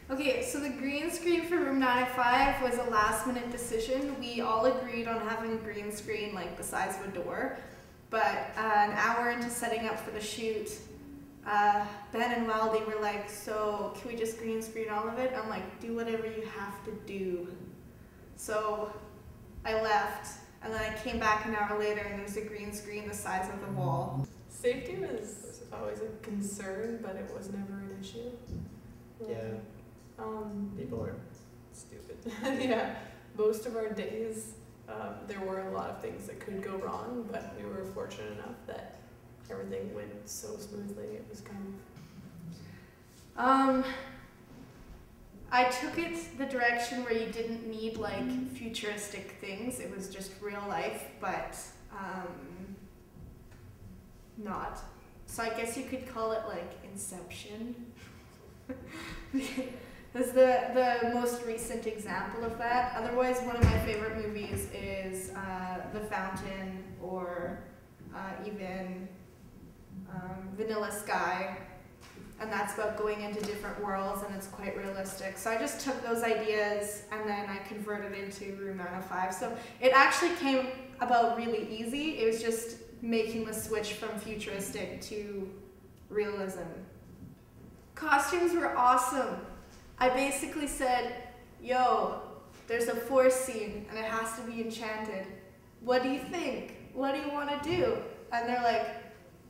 Okay, so the green screen for Room 905 was a last minute decision. We all agreed on having a green screen like the size of a door, but an hour into setting up for the shoot, Ben and Wildy were like, so can we just green screen all of it? I'm like, do whatever you have to do. So I left, and then I came back an hour later and there was a green screen the size of the wall. Safety was always a concern, but it was never an issue. Yeah. People are stupid. Yeah, most of our days there were a lot of things that could go wrong, but we were fortunate enough that everything went so smoothly. It was kind of... I took it the direction where you didn't need like futuristic things. It was just real life, but not. So I guess you could call it like Inception. That's the most recent example of that. Otherwise, one of my favorite movies is The Fountain, or even Vanilla Sky, and that's about going into different worlds, and it's quite realistic. So I just took those ideas and then I converted into Room 905. So it actually came about really easy. It was just making the switch from futuristic to realism. Costumes were awesome. I basically said, yo, there's a forest scene and it has to be enchanted. What do you think? What do you want to do? And they're like,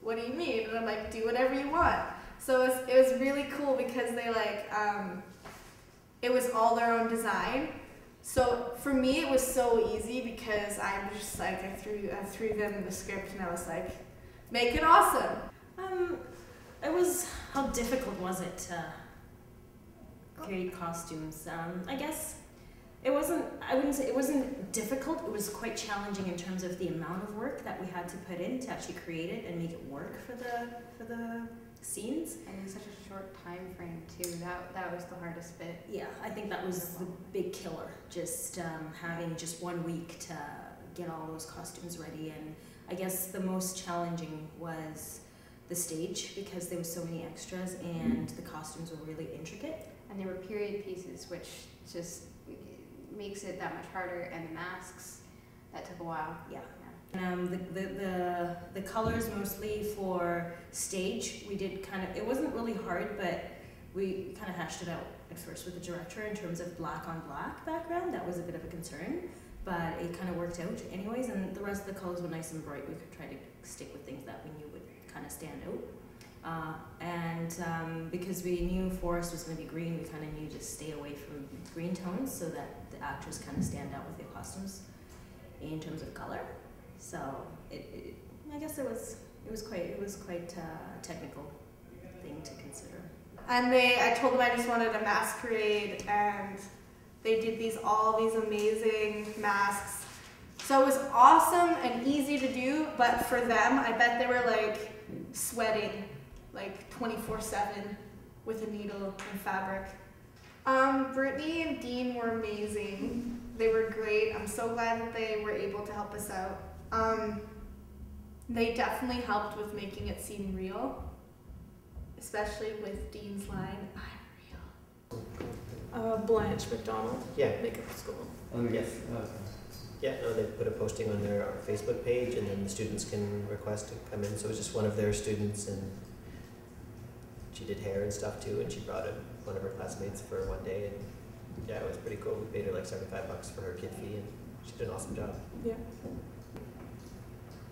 what do you mean? And I'm like, do whatever you want. So it was really cool because they like, it was all their own design. So for me it was so easy because I was just like, I threw them the script and I was like, make it awesome. How difficult was it to create costumes? I guess I wouldn't say it wasn't difficult. It was quite challenging in terms of the amount of work that we had to put in to actually create it and make it work for the scenes. And in such a short time frame too. That was the hardest bit. Yeah, I think that was the big killer. Just having just 1 week to get all those costumes ready. And I guess the most challenging was the stage because there were so many extras and the costumes were really intricate. And there were period pieces, which just makes it that much harder, and the masks, that took a while. Yeah. The colors mostly for stage, we did it wasn't really hard, but we kind of hashed it out at first with the director in terms of black on black background. That was a bit of a concern, but it kind of worked out anyways, and the rest of the colors were nice and bright. We could try to stick with things that we knew would kind of stand out. Because we knew forest was going to be green, we kind of knew to stay away from green tones so that the actors kind of stand out with their costumes in terms of color. So I guess it was quite a technical thing to consider. And I told them I just wanted a masquerade, and they did all these amazing masks. So it was awesome and easy to do, but for them, I bet they were like sweating like 24/7 with a needle and fabric. Brittany and Dean were amazing. They were great. I'm so glad that they were able to help us out. They definitely helped with making it seem real, especially with Dean's line, I'm real. Blanche McDonald, Yeah. makeup school. Yes. Yeah, no, they put a posting on their Facebook page, and then the students can request to come in. So it was just one of their students, and she did hair and stuff too, and she brought one of her classmates for one day, and yeah, it was pretty cool. We paid her like $75 for her kid fee, and she did an awesome job. Yeah.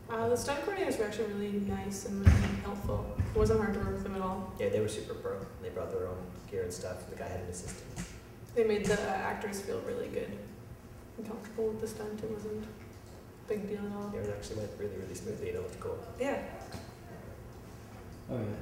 The stunt coordinators were actually really nice and really helpful. It wasn't hard to work with them at all. Yeah, they were super pro. They brought their own gear and stuff. The guy had an assistant. They made the actors feel really good and comfortable with the stunt. It wasn't a big deal at all. Yeah, it actually went really, really smoothly, and it looked cool. Yeah. Oh yeah.